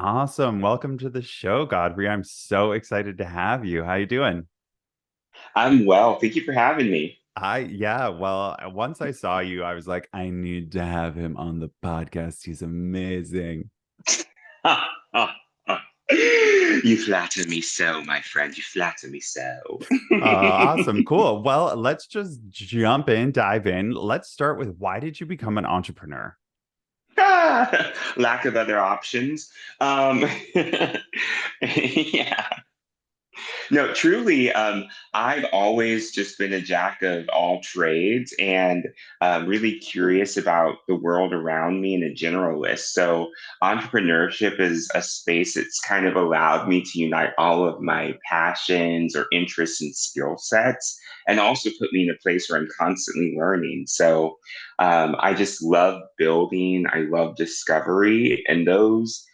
Awesome. Welcome to the show, Godfrey. I'm so excited to have you. How you doing? I'm well. Thank you for having me. Once I saw you, I was like, I need to have him on the podcast. He's amazing. You flatter me so, my friend. You flatter me so. Awesome. Cool. Well, let's just dive in. Let's start with why did you become an entrepreneur? Lack of other options. Yeah. No, truly, I've always just been a jack of all trades and really curious about the world around me and a generalist. So, entrepreneurship is a space that's kind of allowed me to unite all of my passions or interests and skill sets, and also put me in a place where I'm constantly learning. So, I just love building, I love discovery, and those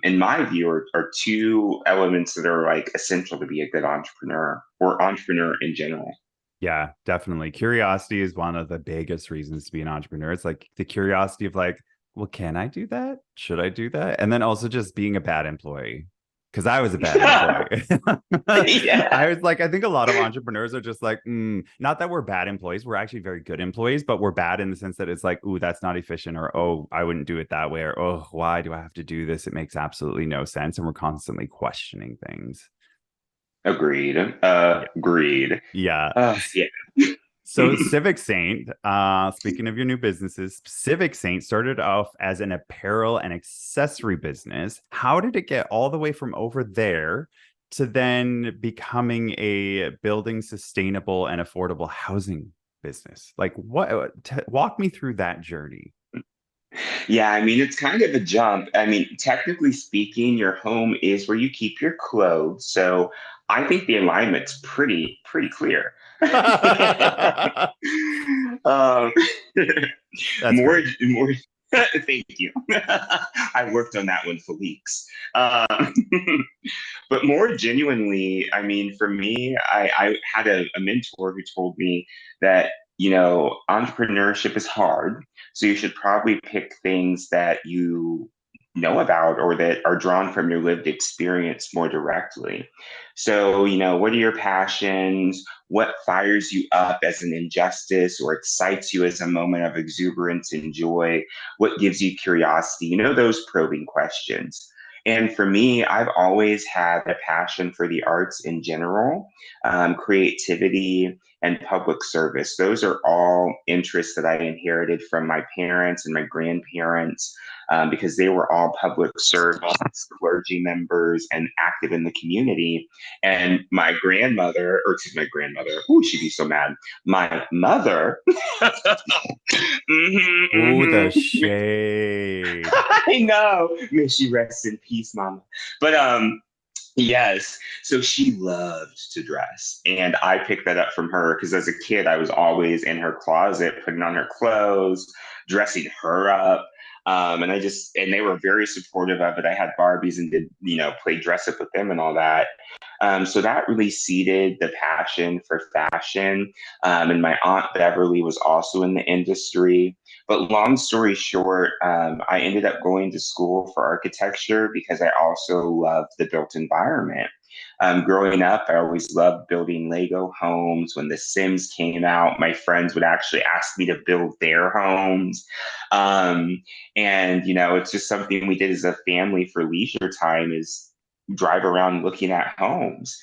in my view, are two elements that are like essential to be a good entrepreneur or entrepreneur in general. Yeah, definitely. Curiosity is one of the biggest reasons to be an entrepreneur. It's like the curiosity of like, well, can I do that? Should I do that? And then also just being a bad employee. Because I was a bad employee. Yeah, I was like, I think a lot of entrepreneurs are just like, not that we're bad employees. We're actually very good employees, but we're bad in the sense that it's like, ooh, that's not efficient, or oh, I wouldn't do it that way, or oh, why do I have to do this? It makes absolutely no sense. And we're constantly questioning things. agreed. Yeah. Agreed. Yeah. Yeah. So Civic Saint, speaking of your new businesses, Civic Saint started off as an apparel and accessory business. How did it get all the way from over there to then becoming a building sustainable and affordable housing business? Like walk me through that journey. Yeah, I mean, it's kind of a jump. I mean, technically speaking, your home is where you keep your clothes. So I think the alignment's pretty clear. um, That's more, great. more. Thank you. I worked on that one for weeks. But more genuinely, I mean, for me, I had a mentor who told me that, entrepreneurship is hard. So you should probably pick things that you know about or that are drawn from your lived experience more directly. So, what are your passions? What fires you up as an injustice or excites you as a moment of exuberance and joy? What gives you curiosity? Those probing questions. And for me, I've always had a passion for the arts in general, creativity, and public service. Those are all interests that I inherited from my parents and my grandparents because they were all public servants, clergy members, and active in the community. And my grandmother, or excuse me, my grandmother, oh, she'd be so mad. My mother, Ooh, the mhm. shade. I know. May she rest in peace, mama. But yes. So she loved to dress. And I picked that up from her because as a kid, I was always in her closet, putting on her clothes, dressing her up. And they were very supportive of it. I had Barbies and did, play dress up with them and all that. So that really seeded the passion for fashion. And my aunt Beverly was also in the industry. But long story short, I ended up going to school for architecture because I also love the built environment. Growing up, I always loved building Lego homes. When The Sims came out, my friends would actually ask me to build their homes. And it's just something we did as a family for leisure time is drive around looking at homes.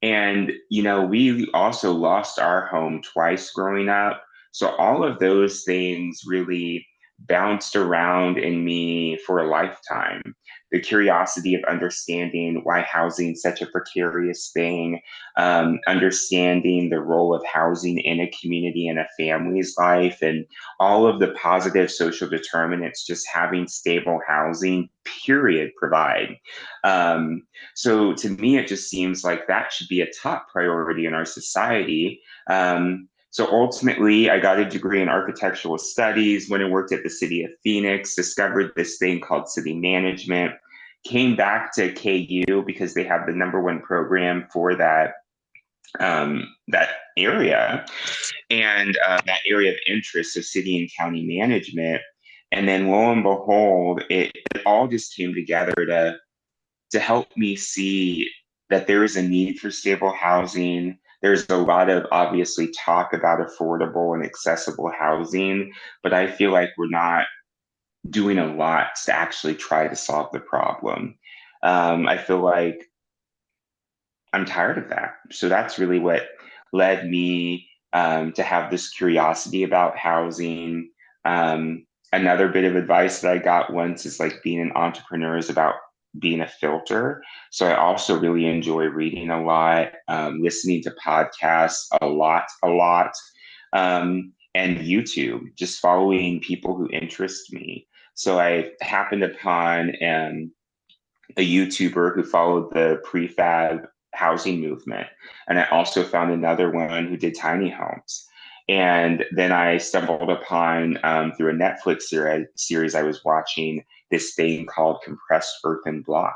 We also lost our home twice growing up. So all of those things really bounced around in me for a lifetime. The curiosity of understanding why housing is such a precarious thing, understanding the role of housing in a community and a family's life, and all of the positive social determinants just having stable housing, period, provide. Um, so to me, it just seems like that should be a top priority in our society. So ultimately, I got a degree in architectural studies, went and worked at the city of Phoenix, discovered this thing called city management, came back to KU because they have the number one program for that area and that area of interest of city and county management. And then lo and behold, it all just came together to help me see that there is a need for stable housing. There's a lot of obviously talk about affordable and accessible housing, but I feel like we're not doing a lot to actually try to solve the problem. I feel like I'm tired of that. So that's really what led me to have this curiosity about housing. Another bit of advice that I got once is like being an entrepreneur is about being a filter. So I also really enjoy reading a lot, listening to podcasts a lot, and YouTube, just following people who interest me. So I happened upon a YouTuber who followed the prefab housing movement. And I also found another one who did tiny homes. And then I stumbled upon, through a Netflix series I was watching, this thing called compressed earthen block.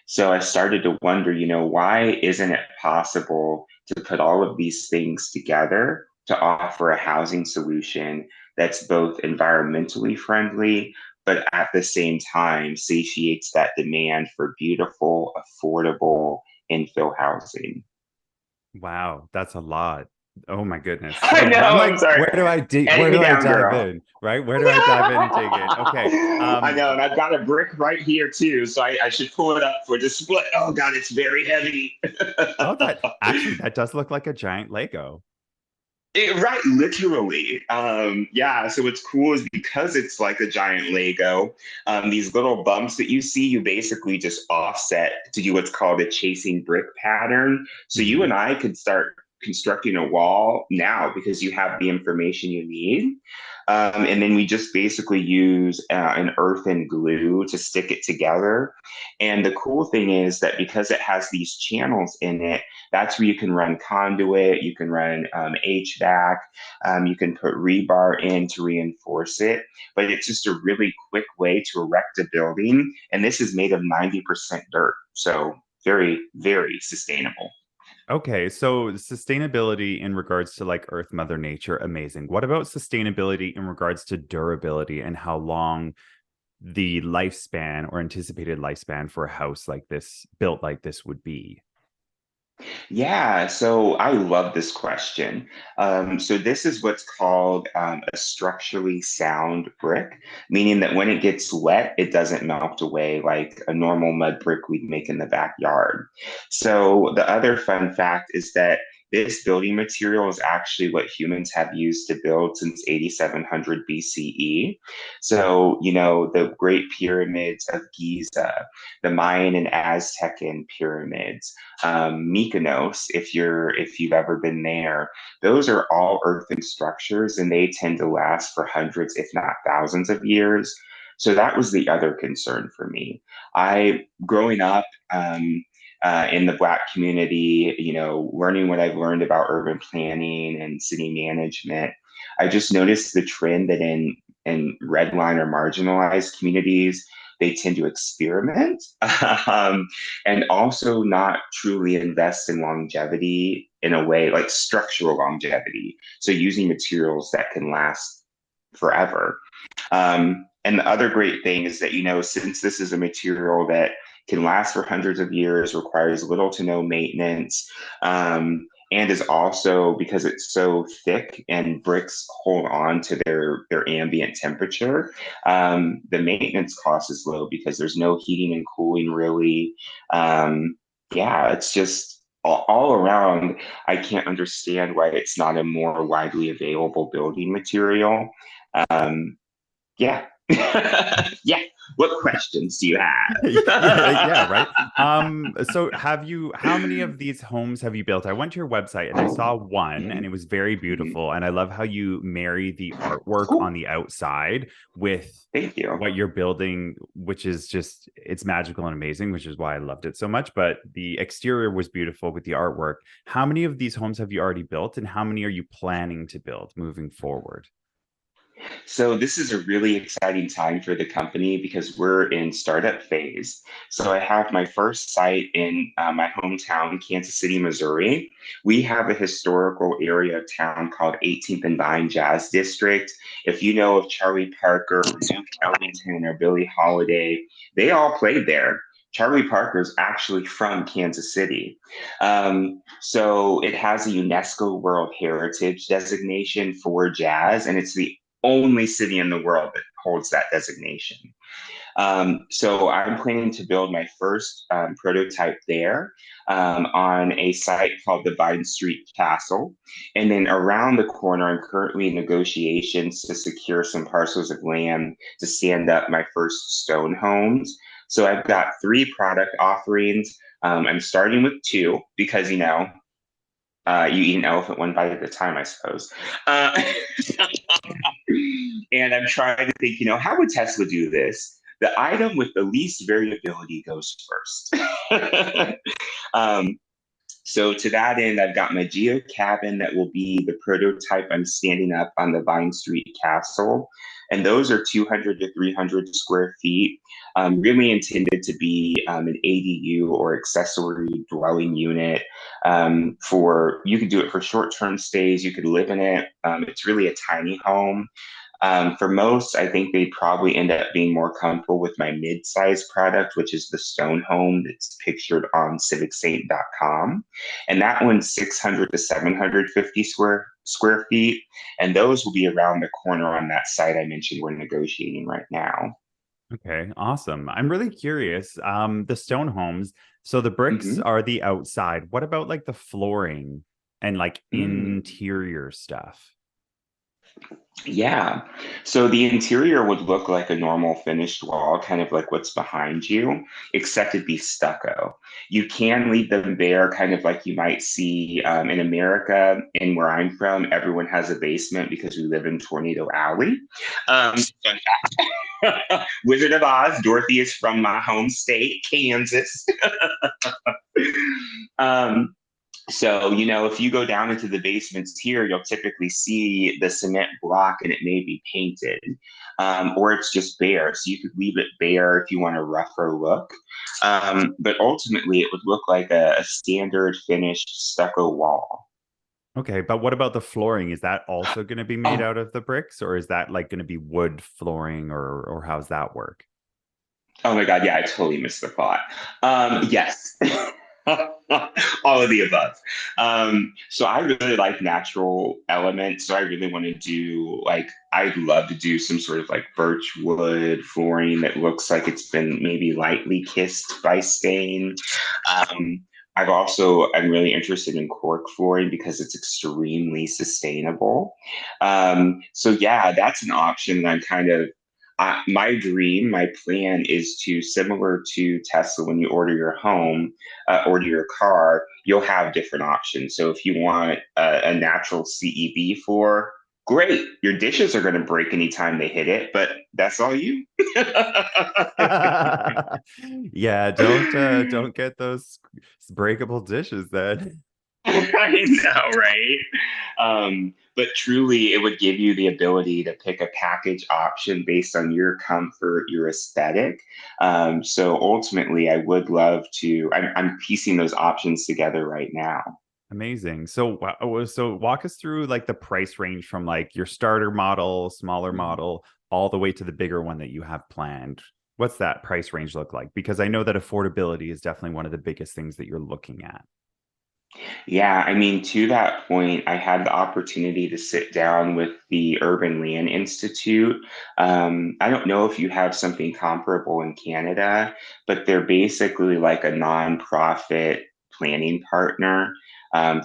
So I started to wonder, why isn't it possible to put all of these things together to offer a housing solution that's both environmentally friendly, but at the same time satiates that demand for beautiful, affordable infill housing? Wow, that's a lot. Oh my goodness. I know, I'm I'm like, sorry. where Edit me do I down, dive girl. in? Right? Where do I dive in and dig in? Okay. I know, and I've got a brick right here too, so I should pull it up for display. Oh God, it's very heavy. Oh, that does look like a giant Lego. Right, literally. Yeah, so what's cool is because it's like a giant Lego, these little bumps that you see, you basically just offset to do what's called a chasing brick pattern. So you Mhm. and I could start constructing a wall now because you have the information you need. And then we just basically use an earthen glue to stick it together. And the cool thing is that because it has these channels in it, that's where you can run conduit, you can run HVAC, you can put rebar in to reinforce it. But it's just a really quick way to erect a building. And this is made of 90% dirt. So very, very sustainable. Okay, so sustainability in regards to like Earth, Mother Nature, amazing. What about sustainability in regards to durability and how long the lifespan or anticipated lifespan for a house like this, built like this, would be? Yeah, so I love this question. So this is what's called a structurally sound brick, meaning that when it gets wet, it doesn't melt away like a normal mud brick we'd make in the backyard. So the other fun fact is that this building material is actually what humans have used to build since 8700 BCE. So, the Great Pyramids of Giza, the Mayan and Aztecan pyramids, Mykonos, if you've ever been there, those are all earthen structures, and they tend to last for hundreds, if not thousands, of years. So that was the other concern for me. I growing up. In the Black community, learning what I've learned about urban planning and city management, I just noticed the trend that in red line or marginalized communities, they tend to experiment um, and also not truly invest in longevity in a way like structural longevity. So using materials that can last forever. And the other great thing is that, since this is a material that can last for hundreds of years, requires little to no maintenance, and is also because it's so thick and bricks hold on to their ambient temperature, the maintenance cost is low because there's no heating and cooling really. Yeah, it's just all around. I can't understand why it's not a more widely available building material. Um, yeah. Yeah. What questions do you Yeah, have? right. So how many of these homes have you built? I went to your website and I saw one and Mhm, it was very mhm. beautiful. And I love how you marry the artwork on Cool. the outside with Thank you. what you're building, which is just, it's magical and amazing, which is why I loved it so much. But the exterior was beautiful with the artwork. How many of these homes have you already built and how many are you planning to build moving forward? So this is a really exciting time for the company because we're in startup phase. So I have my first site in my hometown, Kansas City, Missouri. We have a historical area of town called 18th and Vine Jazz District. If you know of Charlie Parker, Duke Ellington, or Billie Holiday, they all played there. Charlie Parker's actually from Kansas City. So it has a UNESCO World Heritage designation for jazz, and it's the only city in the world that holds that designation. So I'm planning to build my first prototype there on a site called the Vine Street Castle. And then around the corner, I'm currently in negotiations to secure some parcels of land to stand up my first stone homes. So I've got three product offerings. I'm starting with two because, you eat an elephant one bite at a time, I suppose. Uh, and I'm trying to think, how would Tesla do this? The item with the least variability goes first. um, so to that end, I've got my geo cabin that will be the prototype I'm standing up on the Vine Street Castle. And those are 200 to 300 square feet, really intended to be an ADU or accessory dwelling unit. You could do it for short-term stays. You could live in it. It's really a tiny home. For most, I think they probably end up being more comfortable with my mid-size product, which is the stone home that's pictured on civicsaint.com. And that one's 600 to 750 square feet. And those will be around the corner on that site I mentioned we're negotiating right now. Okay, awesome. I'm really curious. The stone homes, so the bricks Mhm. are the outside. What about like the flooring and like Mm. interior stuff? Yeah. So the interior would look like a normal finished wall, kind of like what's behind you, except it'd be stucco. You can leave them bare, kind of like you might see in America. And where I'm from, everyone has a basement because we live in Tornado Alley. Fun fact. Wizard of Oz, Dorothy is from my home state, Kansas. um, so, if you go down into the basements here, you'll typically see the cement block and it may be painted, or it's just bare. So you could leave it bare if you want a rougher look. But ultimately, it would look like a standard finished stucco wall. Okay, but what about the flooring? Is that also going to be made Oh, out of the bricks, or is that like going to be wood flooring, or how's that work? oh my God. Yeah, I totally missed the thought. Yes. All of the above. So I really like natural elements. So I really want to do I'd love to do some sort of like birch wood flooring that looks like it's been maybe lightly kissed by stain. Um, I'm really interested in cork flooring because it's extremely sustainable. So yeah, that's an option that I'm kind of my dream, my plan is to similar to Tesla when you order your home, order your car, you'll have different options. So if you want a natural CEV floor, great. Your dishes are going to break anytime they hit it, but that's all you. Yeah, don't get those breakable dishes then. I know, right? But truly, it would give you the ability to pick a package option based on your comfort, your aesthetic. So ultimately, I would love to. I'm piecing those options together right now. Amazing. So walk us through like the price range from like your starter model, smaller model, all the way to the bigger one that you have planned. What's that price range look like? Because I know that affordability is definitely one of the biggest things that you're looking at. Yeah, I mean, to that point, I had the opportunity to sit down with the Urban Land Institute. I don't know if you have something comparable in Canada, but they're basically like a nonprofit planning partner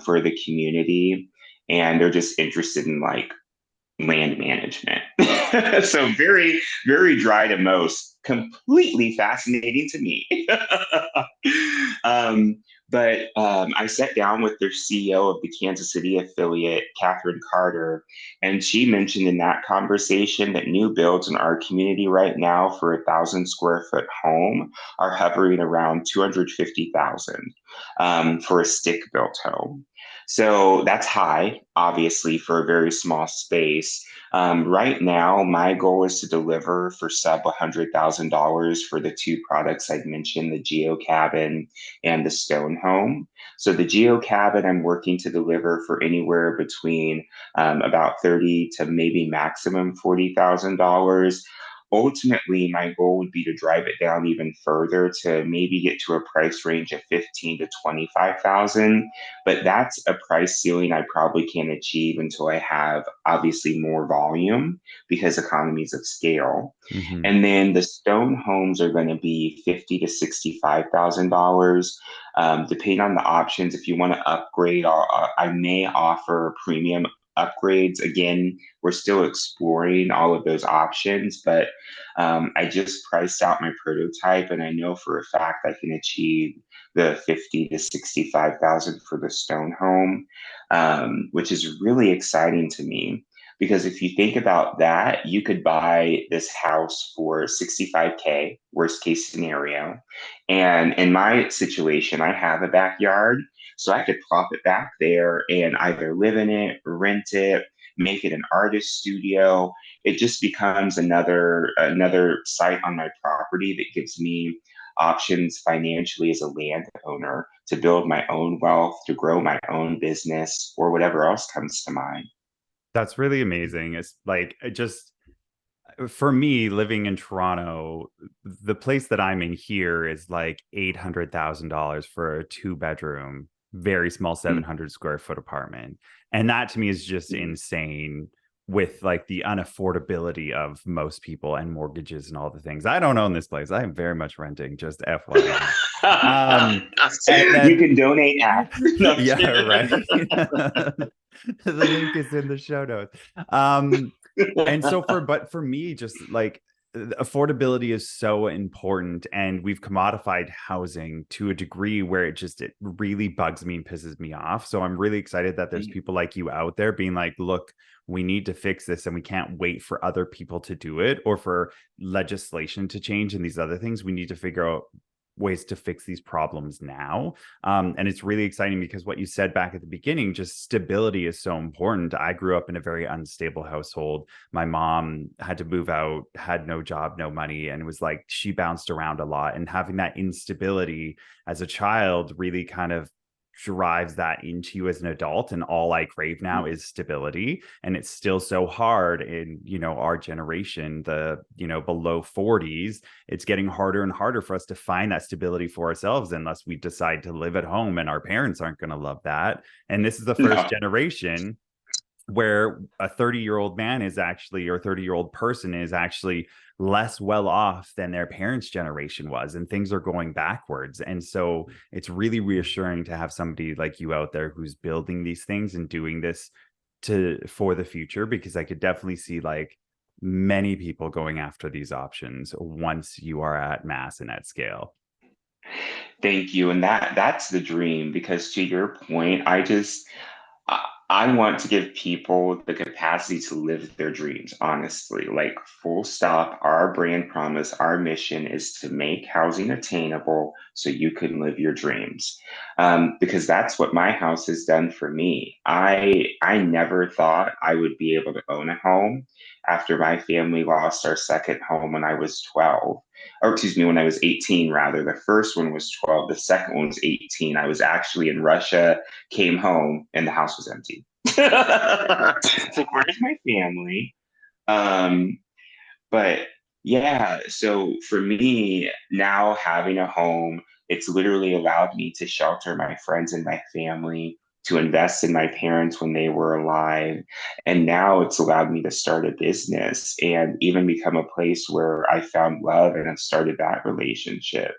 for the community. And they're just interested in like land management. So very, very dry to most, completely fascinating to me. um, but I sat down with their CEO of the Kansas City affiliate, Catherine Carter, and she mentioned in that conversation that new builds in our community right now for 1,000 square foot home are hovering around 250,000 for a stick built home. So that's high, obviously, for a very small space. Right now, my goal is to deliver for sub $100,000 for the two products I've mentioned, the Geo Cabin and the Stone Home. So the Geo Cabin, I'm working to deliver for anywhere between about 30 to maybe maximum $40,000. Ultimately, my goal would be to drive it down even further to maybe get to a price range of 15 to 25,000. But that's a price ceiling I probably can't achieve until I have obviously more volume because economies of scale. Hmm. And then the stone homes are going to be 50 to $65,000. Depending on the options, if you want to upgrade, I may offer premium upgrades. Again, we're still exploring all of those options, but I just priced out my prototype, and I know for a fact I can achieve the 50 to 65,000 for the stone home, which is really exciting to me. Because if you think about that, you could buy this house for 65K, worst case scenario. And in my situation, I have a backyard, so I could plop it back there and either live in it, rent it, make it an artist studio. It just becomes another site on my property that gives me options financially as a landowner to build my own wealth, to grow my own business, or whatever else comes to mind. That's really amazing. It's like it just for me living in Toronto, the place that I'm in here is like $800,000 for a 2 bedroom, very small 700 square foot apartment. And that to me is just Mhm. insane with like the unaffordability of most people and mortgages and all the things. I don't own this place. I am very much renting, just FYI. And You then can donate at. No, I'm yeah, kidding. right. The link is in the show notes. Um, and so but for me, just like affordability is so important, and we've commodified housing to a degree where it really bugs me and pisses me off. So I'm really excited that there's people like you out there being like, look, we need to fix this, and we can't wait for other people to do it or for legislation to change and these other things. We need to figure out ways to fix these problems now. And it's really exciting because what you said back at the beginning, just stability is so important. I grew up in a very unstable household. My mom had to move out, had no job, no money, and it was like she bounced around a lot. And having that instability as a child really kind of drives that into you as an adult. And all I crave now is stability. And it's still so hard in, our generation, the, below 40s. It's getting harder and harder for us to find that stability for ourselves unless we decide to live at home, and our parents aren't going to love that. And this is the first No. generation where a 30-year-old man is actually, or 30-year-old person is actually less well off than their parents' generation was, and things are going backwards. And so it's really reassuring to have somebody like you out there who's building these things and doing this for the future, because I could definitely see like many people going after these options once you are at mass and at scale. Thank you. And that's the dream because to your point, I I want to give people the capacity to live their dreams, honestly. Like, full stop. Our brand promise, our mission is to make housing attainable so you can live your dreams. Because that's what my house has done for me. I never thought I would be able to own a home after my family lost our second home when I was 12. Or excuse me, when I was 18, rather. The first one was 12, the second one was 18. I was actually in Russia, came home, and the house was empty. It's like, where's my family? Um, but yeah, so for me, now having a home, it's literally allowed me to shelter my friends and my family, to invest in my parents when they were alive. And now it's allowed me to start a business and even become a place where I found love and have started that relationship.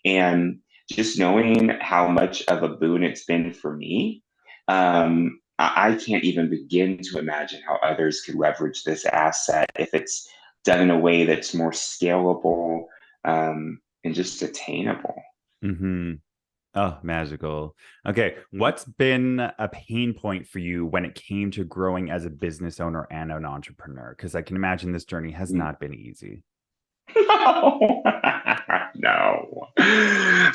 And just knowing how much of a boon it's been for me, I can't even begin to imagine how others could leverage this asset if it's done in a way that's more scalable, and just attainable. Mm-hmm. Oh, magical. Okay. What's been a pain point for you when it came to growing as a business owner and an entrepreneur? Because I can imagine this journey has not been easy. No, no,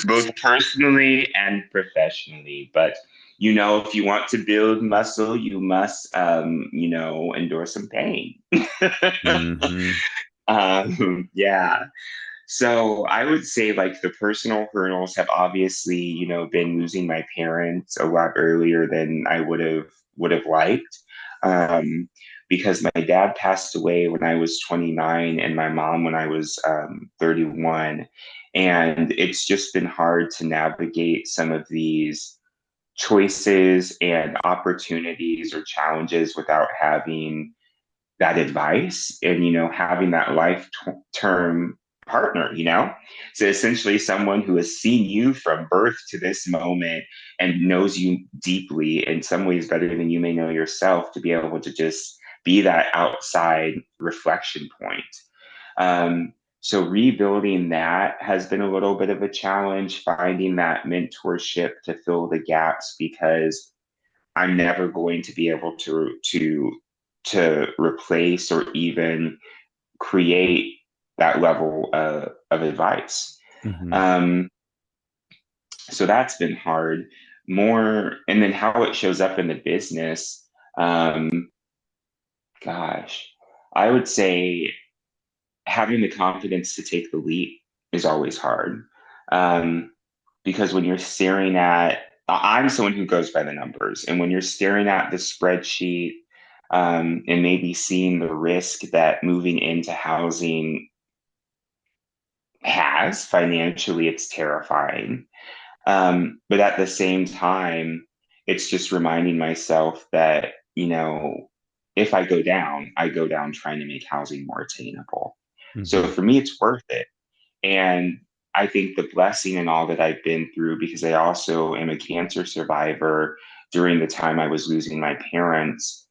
both personally and professionally. But if you want to build muscle, you must, endure some pain. Mm-hmm. Yeah. So I would say like the personal hurdles have obviously, been losing my parents a lot earlier than I would have liked. Um, because my dad passed away when I was 29 and my mom when I was 31. And it's just been hard to navigate some of these choices and opportunities or challenges without having that advice and having that life term partner, so essentially someone who has seen you from birth to this moment and knows you deeply, in some ways better than you may know yourself, to be able to just be that outside reflection point. So rebuilding that has been a little bit of a challenge, finding that mentorship to fill the gaps, because I'm never going to be able to replace or even create that level of advice. Mm-hmm. Um, so that's been hard. More, and then how it shows up in the business. Um, Gosh, I would say having the confidence to take the leap is always hard. Um, because when you're staring at, I'm someone who goes by the numbers, and when you're staring at the spreadsheet, and maybe seeing the risk that moving into housing has financially, it's terrifying. But at the same time, it's just reminding myself that, if I go down trying to make housing more attainable. So Mm-hmm. for me, it's worth it. And I think the blessing in all that I've been through, because I also am a cancer survivor during the time I was losing my parents,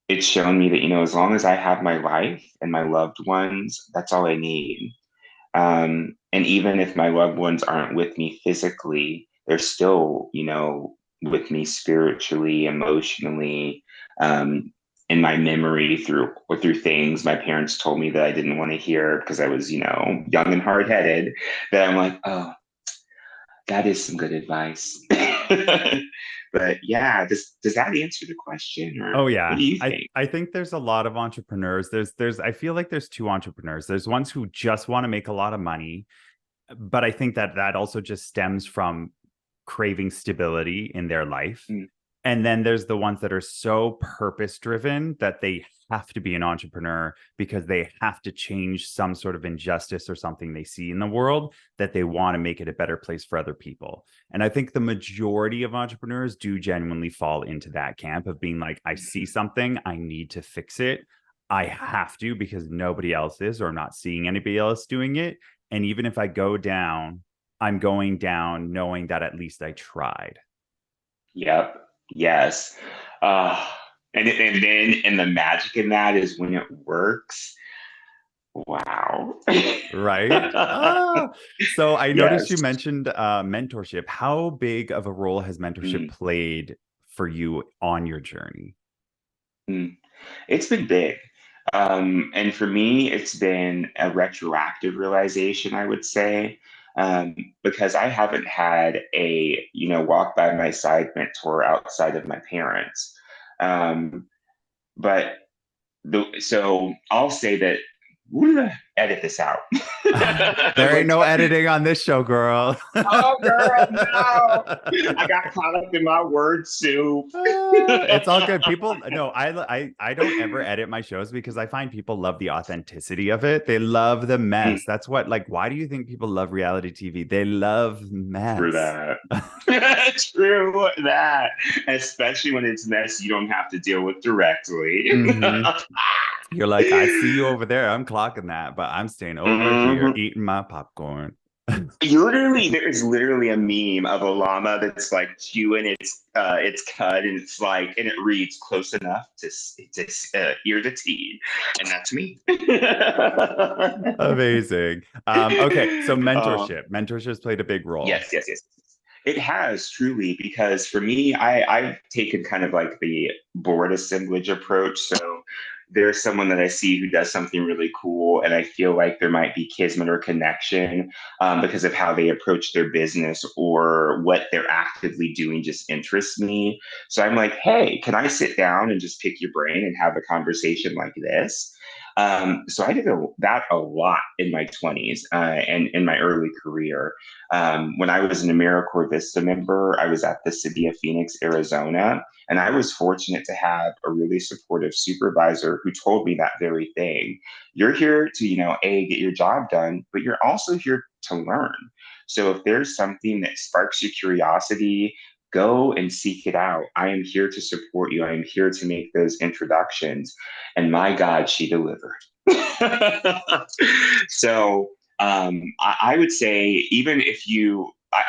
it's shown me that, as long as I have my life and my loved ones, that's all I need. And even if my loved ones aren't with me physically, they're still, with me spiritually, emotionally, um, in my memory through things my parents told me that I didn't want to hear because I was, young and hard headed. That I'm like, oh, that is some good advice. But yeah, does that answer the question, or Oh what yeah. do you I think? I think there's a lot of entrepreneurs. There's I feel like there's two entrepreneurs. There's ones who just want to make a lot of money, but I think that also just stems from craving stability in their life. Mm, And then there's the ones that are so purpose driven that they have to be an entrepreneur because they have to change some sort of injustice or something they see in the world, that they want to make it a better place for other people. And I think the majority of entrepreneurs do genuinely fall into that camp of being like, I see something, I need to fix it. I have to because nobody else is, or I'm not seeing anybody else doing it. And even if I go down, I'm going down knowing that at least I tried. Yep. Yes. Uh, and the magic in that is when it works. Wow. Right? So I noticed Yes. you mentioned mentorship. How big of a role has mentorship Mm, played for you on your journey? mm. It's been big. And for me, it's been a retroactive realization, I would say, because I haven't had a, walk by my side mentor outside of my parents. Um, but so I'll say that, edit this out. There ain't Like, no editing on this show, girl. oh, girl, no. I got caught up in my word soup. It's all good. People, no, I don't ever edit my shows because I find people love the authenticity of it. They love the mess. That's what, like, why do you think people love reality TV? They love True mess. that. True that. Especially when it's mess you don't have to deal with directly. hmm You're like, I see you over there. I'm clocking that, but I'm staying over here Mhm. eating my popcorn. There is literally a meme of a llama that's like chewing its cud, and it's like, and it reads close enough to ear to tea, and that's me. Amazing. Okay, so uh, mentorship's played a big role. yes, yes, yes. It has truly, because for me, I've taken kind of like the board assemblage approach. So, there's someone that I see who does something really cool, and I feel like there might be kismet or connection because of how they approach their business or what they're actively doing just interests me. So I'm like, hey, can I sit down and just pick your brain and have a conversation like this? So I did that a lot in my 20s and in my early career. When I was an AmeriCorps Vista member, I was at the city of Phoenix, Arizona, and I was fortunate to have a really supportive supervisor who told me that very thing. You're here to, get your job done, but you're also here to learn. So if there's something that sparks your curiosity, go and seek it out. I am here to support you. I am here to make those introductions. And my God, she delivered. So I would say, even if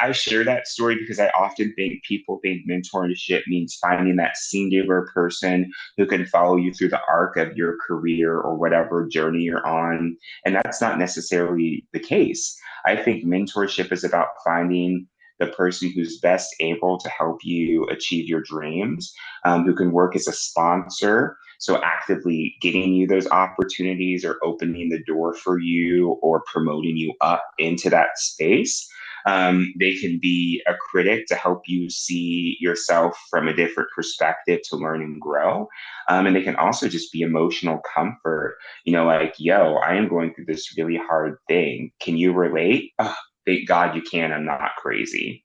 I share that story because I often think people think mentorship means finding that singular person who can follow you through the arc of your career or whatever journey you're on. And that's not necessarily the case. I think mentorship is about finding the person who's best able to help you achieve your dreams, who can work as a sponsor. So actively getting you those opportunities or opening the door for you or promoting you up into that space. They can be a critic to help you see yourself from a different perspective to learn and grow. And they can also just be emotional comfort, like, yo, I am going through this really hard thing. Can you relate? Oh, thank God you can. I'm not crazy.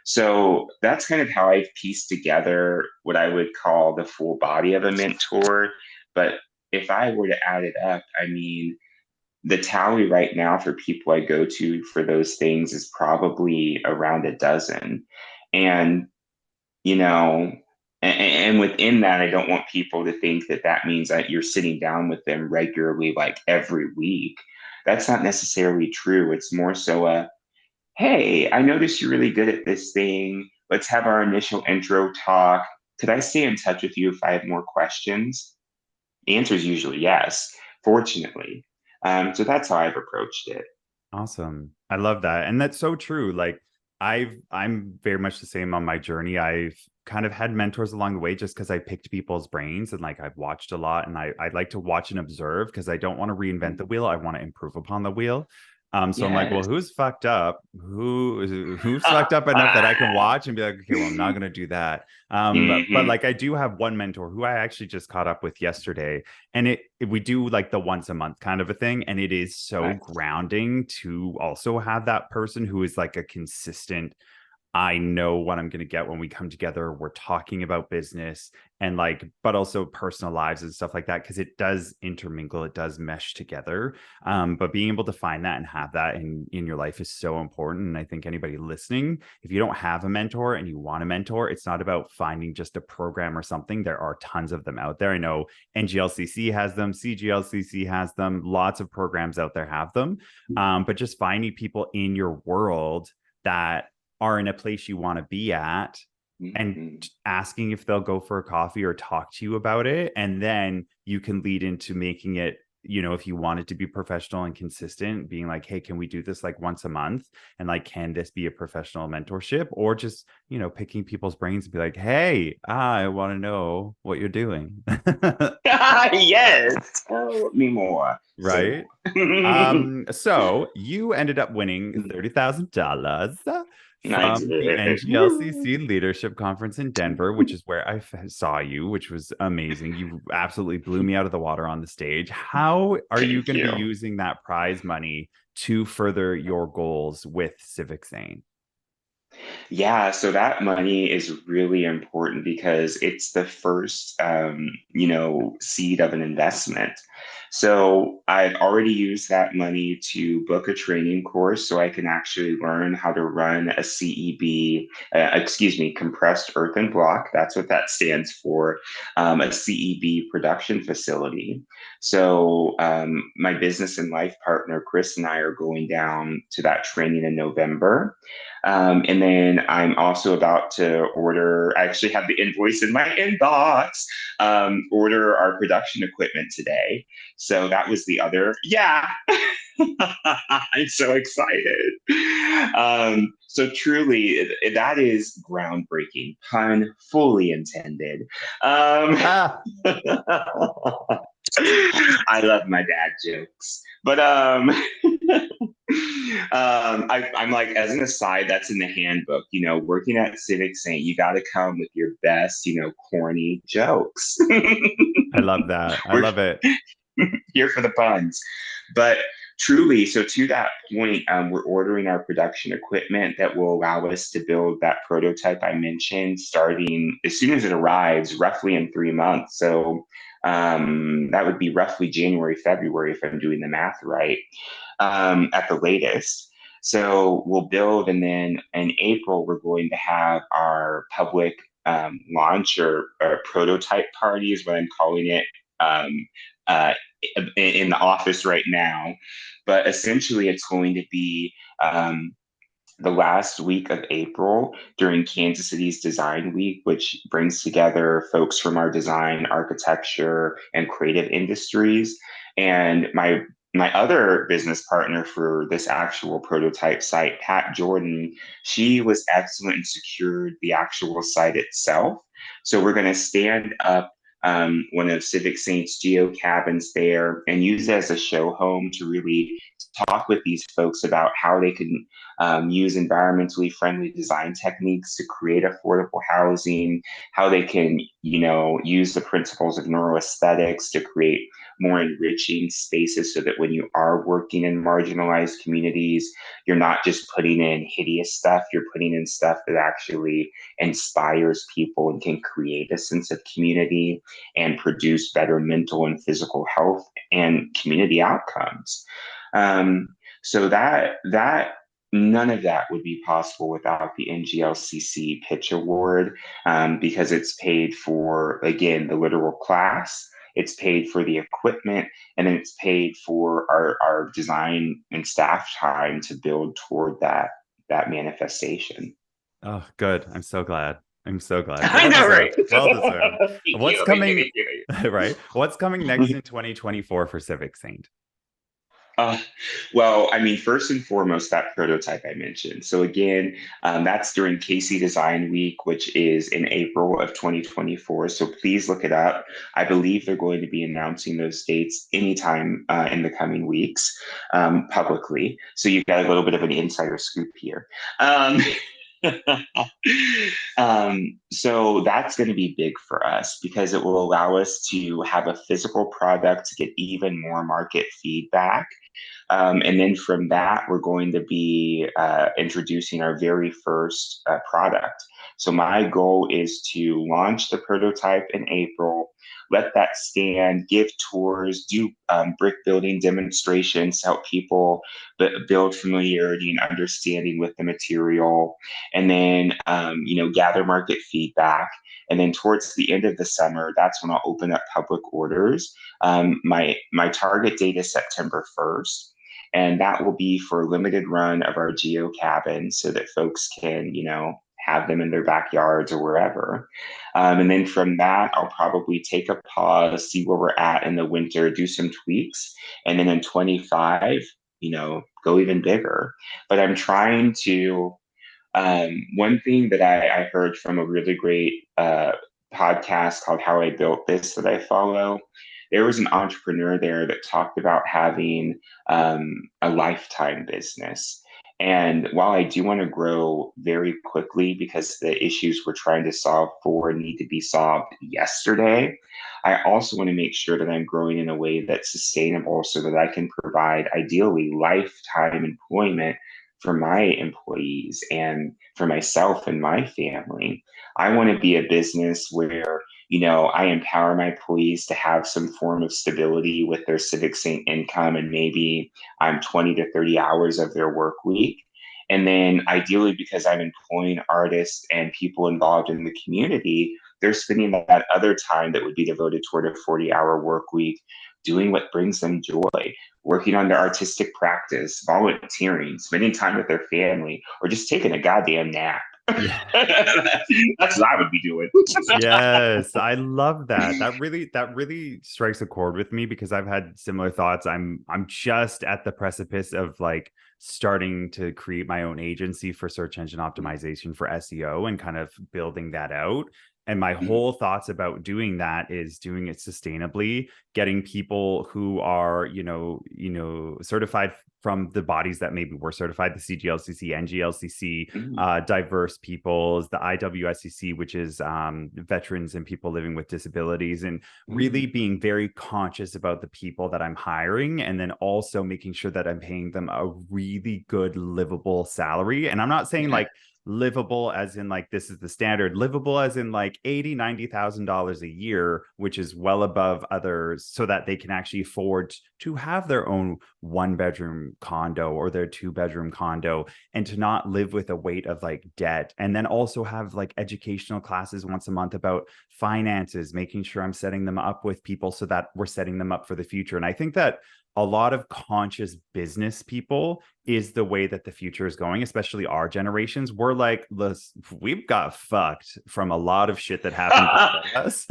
So that's kind of how I've pieced together what I would call the full body of a mentor. But if I were to add it up, I mean, the tally right now for people I go to for those things is probably around a dozen. And, you know, and within that, I don't want people to think that that means that you're sitting down with them regularly, like every week. That's not necessarily true. It's more so hey, I noticed you're really good at this thing. Let's have our initial intro talk. Could I stay in touch with you if I have more questions? The answer is usually yes, fortunately. So that's how I've approached it. Awesome. I love that. And that's so true. Like I'm very much the same on my journey. I've kind of had mentors along the way just because I picked people's brains and like I've watched a lot and I like to watch and observe because I don't want to reinvent the wheel. I want to improve upon the wheel. So I'm like, well, Yes. who's fucked up? Who's fucked up enough that I can watch and be like, okay, well, I'm not gonna do that. But Mhm. like I do have one mentor who I actually just caught up with yesterday, and we do like the once a month kind of a thing, and it is so Nice. grounding to also have that person who is like a consistent, I know what I'm going to get when we come together. We're talking about business and like, but also personal lives and stuff like that, because it does intermingle, it does mesh together. But being able to find that and have that in your life is so important. And I think anybody listening, if you don't have a mentor and you want a mentor, it's not about finding just a program or something. There are tons of them out there. I know NGLCC has them, CGLCC has them, lots of programs out there have them. But just finding people in your world that are in a place you want to be at and Mhm. asking if they'll go for a coffee or talk to you about it. And then you can lead into making it, if you want it to be professional and consistent, being like, hey, can we do this like once a month? And like, can this be a professional mentorship? Or just, picking people's brains and be like, hey, I want to know what you're doing. Yes. Tell me more. Say Right. more. So you ended up winning $30,000 I from the did. Woo. NGLCC Leadership Conference in Denver, which is where I saw you, which was amazing. You absolutely blew me out of the water on the stage. How are you Thank going to be you. using that prize money to further your goals with Civic Saint? Yeah, so that money is really important because it's the first, seed of an investment. So I've already used that money to book a training course so I can actually learn how to run a CEB, compressed earthen block. That's what that stands for, a CEB production facility. So my business and life partner, Chris, and I are going down to that training in November. And then I'm also about to order, I actually have the invoice in my inbox, order our production equipment today. So that was the other, yeah. I'm so excited. So truly, that is groundbreaking, pun fully intended. Um, Ah, I love my dad jokes, but I'm like, as an aside, that's in the handbook. You know, working at Civic Saint, you got to come with your best, corny jokes. I love that. I We're love it. here for the puns, but truly, so to that point, we're ordering our production equipment that will allow us to build that prototype I mentioned, starting as soon as it arrives, roughly in 3 months. So that would be roughly January, February, if I'm doing the math right, at the latest. So we'll build, and then in April, we're going to have our public launch or prototype party, is what I'm calling it, um, uh, in the office right now. But essentially, it's going to be the last week of April during Kansas City's Design Week, which brings together folks from our design, architecture, and creative industries. And my other business partner for this actual prototype site, Pat Jordan, she was excellent and secured the actual site itself. So we're going to stand up one of Civic Saint's geo cabins there and use it as a show home to really talk with these folks about how they can use environmentally friendly design techniques to create affordable housing, how they can, use the principles of neuroaesthetics to create more enriching spaces so that when you are working in marginalized communities, you're not just putting in hideous stuff, you're putting in stuff that actually inspires people and can create a sense of community and produce better mental and physical health and community outcomes. So that none of that would be possible without the NGLCC Pitch Award, because it's paid for, again, the literal class, it's paid for the equipment, and then it's paid for our design and staff time to build toward that manifestation. Oh, good. I'm so glad. I'm so glad. I Well know, deserved. right? Well deserved. Thank What's you, thank you, coming, thank you. right? What's coming next in 2024 for Civic Saint? Uh, well, I mean, first and foremost, that prototype I mentioned. So again, that's during KC Design Week, which is in April of 2024. So please look it up. I believe they're going to be announcing those dates anytime in the coming weeks, publicly. So you've got a little bit of an insider scoop here. Um, so that's going to be big for us because it will allow us to have a physical product to get even more market feedback. And then from that, we're going to be introducing our very first product. So my goal is to launch the prototype in April, let that stand, give tours, do brick building demonstrations to help people build familiarity and understanding with the material, and then gather market feedback. And then towards the end of the summer, that's when I'll open up public orders. My target date is September 1st. And that will be for a limited run of our geo cabins so that folks can, have them in their backyards or wherever. And then from that, I'll probably take a pause, see where we're at in the winter, do some tweaks. And then in 25, go even bigger. But I'm trying to, one thing that I heard from a really great podcast called How I Built This that I follow, there was an entrepreneur there that talked about having a lifetime business. And while I do want to grow very quickly because the issues we're trying to solve for need to be solved yesterday, I also want to make sure that I'm growing in a way that's sustainable so that I can provide ideally lifetime employment for my employees and for myself and my family. I want to be a business where I empower my employees to have some form of stability with their Civic Saint income, and maybe I'm 20 to 30 hours of their work week. And then ideally, because I'm employing artists and people involved in the community, they're spending that other time that would be devoted toward a 40-hour work week doing what brings them joy, working on their artistic practice, volunteering, spending time with their family, or just taking a goddamn nap. Yeah. That's what I would be doing. Yes, I love that. That really strikes a chord with me because I've had similar thoughts. I'm just at the precipice of like starting to create my own agency for search engine optimization for SEO and kind of building that out. And my whole thoughts about doing that is doing it sustainably, getting people who are, certified from the bodies that maybe were certified, the CGLCC, NGLCC, diverse peoples, the IWSCC, which is veterans and people living with disabilities, and really being very conscious about the people that I'm hiring, and then also making sure that I'm paying them a really good livable salary. And I'm not saying like livable as in like this is the standard, livable as in like $80,000-$90,000 a year, which is well above others, so that they can actually afford to have their own 1-bedroom condo or their 2-bedroom condo, and to not live with a weight of like debt. And then also have like educational classes once a month about finances, making sure I'm setting them up with people so that we're setting them up for the future. And I think that a lot of conscious business people is the way that the future is going, especially our generations. We're like, we've got fucked from a lot of shit that happened before us.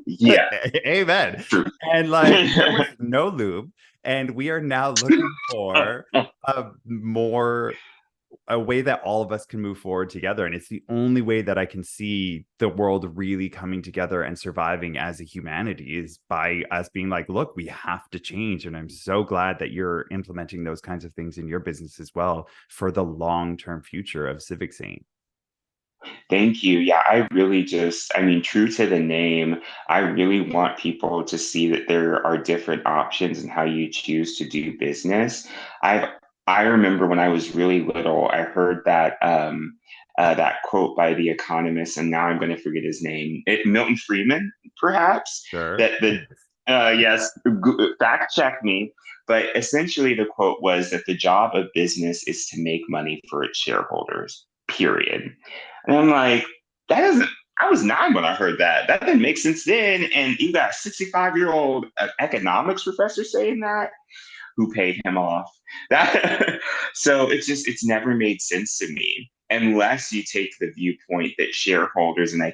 Yeah. Amen. And like, there was no lube. And we are now looking for a way that all of us can move forward together. And it's the only way that I can see the world really coming together and surviving as a humanity, is by us being like, look, we have to change. And I'm so glad that you're implementing those kinds of things in your business as well for the long-term future of Civic Saint. Thank you. Yeah, I really I mean, true to the name, I really want people to see that there are different options in how you choose to do business. I've I remember when I was really little, I heard that quote by the economist, and now I'm going to forget his name. Milton Friedman, perhaps. Sure. That the Yes, fact check me. But essentially, the quote was that the job of business is to make money for its shareholders. Period. And I'm like, that doesn't. I was 9 when I heard that. That didn't make sense then. And you got a 65-year-old economics professor saying that, who paid him off. That so it's never made sense to me unless you take the viewpoint that shareholders, and I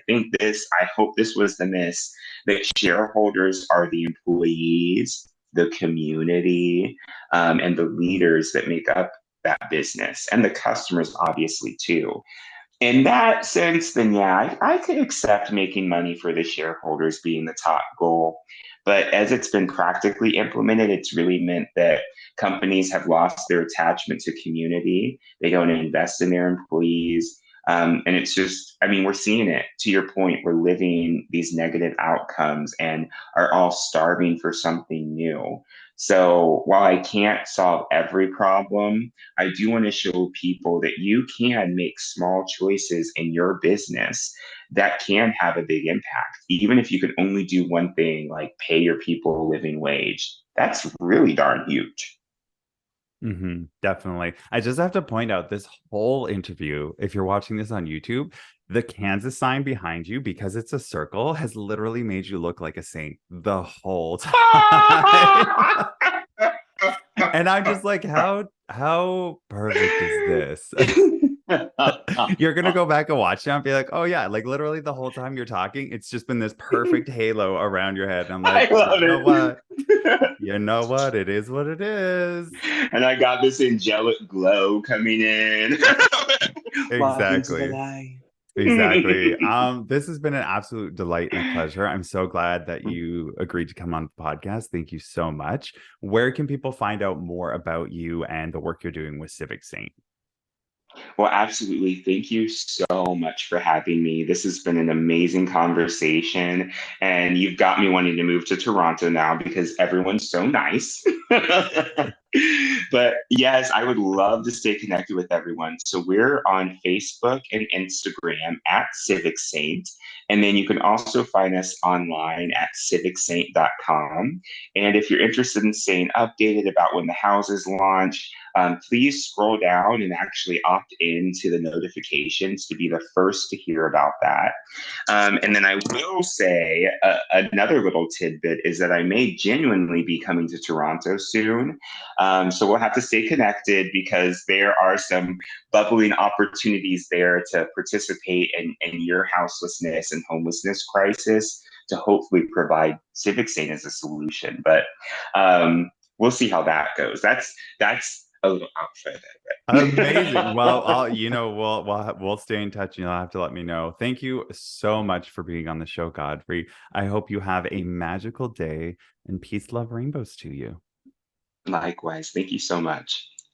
hope this was the miss, that shareholders are the employees, the community, and the leaders that make up that business, and the customers obviously too. In that sense, then yeah, I could accept making money for the shareholders being the top goal. But as it's been practically implemented, it's really meant that companies have lost their attachment to community. They don't invest in their employees. And it's just, I mean, we're seeing it. To your point, we're living these negative outcomes and are all starving for something new. So while I can't solve every problem, I do want to show people that you can make small choices in your business that can have a big impact. Even if you could only do one thing, like pay your people a living wage, that's really darn huge. Definitely. I just have to point out this whole interview, if you're watching this on YouTube, the Kansas sign behind you, because it's a circle, has literally made you look like a saint the whole time. And I'm just like, how perfect is this? You're gonna go back and watch now and be like, oh yeah, like literally the whole time you're talking, it's just been this perfect halo around your head. And I'm like, I love you know it. what? You know what? It is what it is. And I got this angelic glow coming in. Walk into the Exactly. light. Exactly. This has been an absolute delight and a pleasure. I'm so glad that you agreed to come on the podcast. Thank you so much. Where can people find out more about you and the work you're doing with Civic Saint? Well, absolutely. Thank you so much for having me. This has been an amazing conversation, and you've got me wanting to move to Toronto now because everyone's so nice. But yes, I would love to stay connected with everyone. So we're on Facebook and Instagram at Civic Saint. And then you can also find us online at civicsaint.com. And if you're interested in staying updated about when the houses launch, please scroll down and actually opt into the notifications to be the first to hear about that. And then I will say another little tidbit is that I may genuinely be coming to Toronto soon. So we'll have to stay connected because there are some bubbling opportunities there to participate in your houselessness and homelessness crisis, to hopefully provide Civic Saint as a solution. But we'll see how that goes. That's a little outfit of Amazing. Well, it. we'll stay in touch and you'll have to let me know. Thank you so much for being on the show, Godfrey. I hope you have a magical day and peace, love, rainbows to you. Likewise. Thank you so much.